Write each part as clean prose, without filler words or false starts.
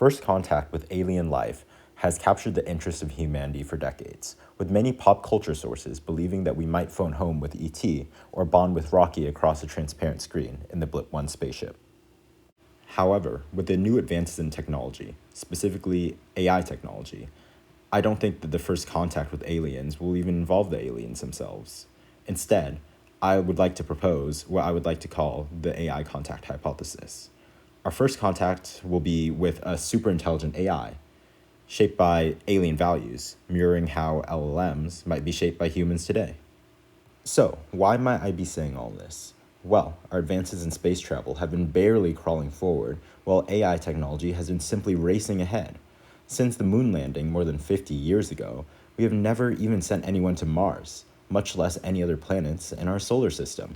First contact with alien life has captured the interest of humanity for decades, with many pop culture sources believing that we might phone home with ET or bond with Rocky across a transparent screen in the Blip 1 spaceship. However, with the new advances in technology, specifically AI technology, I don't think that the first contact with aliens will even involve the aliens themselves. Instead, I would like to propose what I would like to call the AI contact hypothesis. Our first contact will be with a super intelligent AI, shaped by alien values, mirroring how LLMs might be shaped by humans today. So, why might I be saying all this? Well, our advances in space travel have been barely crawling forward, while AI technology has been simply racing ahead. Since the moon landing more than 50 years ago, we have never even sent anyone to Mars, much less any other planets in our solar system.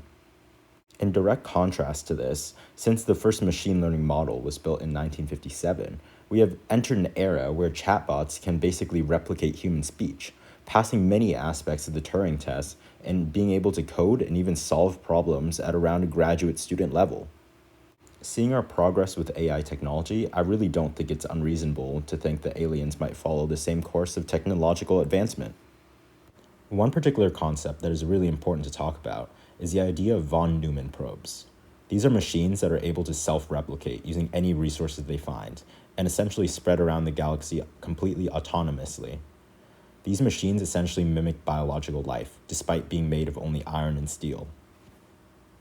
In direct contrast to this, since the first machine learning model was built in 1957, we have entered an era where chatbots can basically replicate human speech, passing many aspects of the Turing test and being able to code and even solve problems at around a graduate student level. Seeing our progress with AI technology, I really don't think it's unreasonable to think that aliens might follow the same course of technological advancement. One particular concept that is really important to talk about is the idea of von Neumann probes. These are machines that are able to self-replicate using any resources they find, and essentially spread around the galaxy completely autonomously. These machines essentially mimic biological life, despite being made of only iron and steel.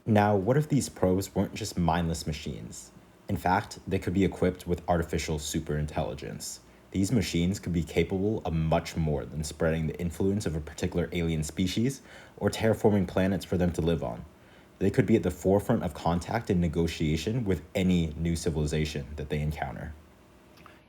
Now, what if these probes weren't just mindless machines? In fact, they could be equipped with artificial superintelligence. These machines could be capable of much more than spreading the influence of a particular alien species or terraforming planets for them to live on. They could be at the forefront of contact and negotiation with any new civilization that they encounter.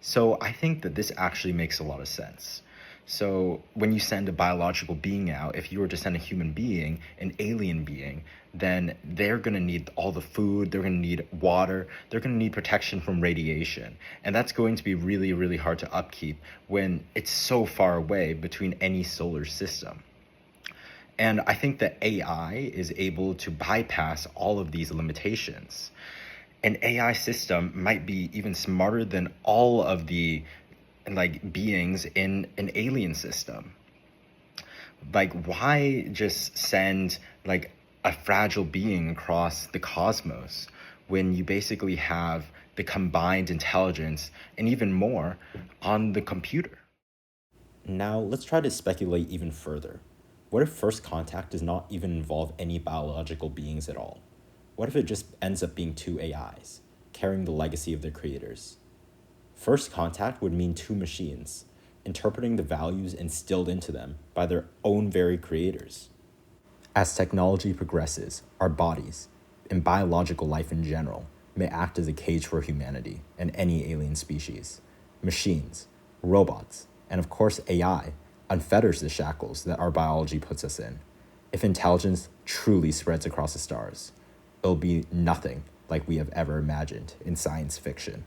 So I think that this actually makes a lot of sense. So when you send a biological being out, if you were to send a human being, an alien being, then they're going to need all the food, they're going to need water, they're going to need protection from radiation. And that's going to be really, really hard to upkeep when it's so far away between any solar system. And I think that AI is able to bypass all of these limitations. An AI system might be even smarter than all of the beings in an alien system. Why just send a fragile being across the cosmos when you basically have the combined intelligence and even more on the computer? Now, let's try to speculate even further. What if first contact does not even involve any biological beings at all? What if it just ends up being two AIs, carrying the legacy of their creators? First contact would mean two machines, interpreting the values instilled into them by their own very creators. As technology progresses, our bodies, and biological life in general, may act as a cage for humanity and any alien species. Machines, robots, and of course AI unfetters the shackles that our biology puts us in. If intelligence truly spreads across the stars, it'll be nothing like we have ever imagined in science fiction.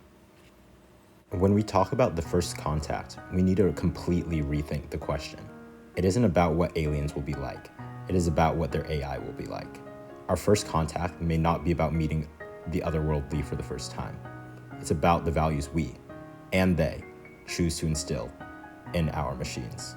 When we talk about the first contact, we need to completely rethink the question. It isn't about what aliens will be like. It is about what their AI will be like. Our first contact may not be about meeting the otherworldly for the first time. It's about the values we, and they, choose to instill in our machines.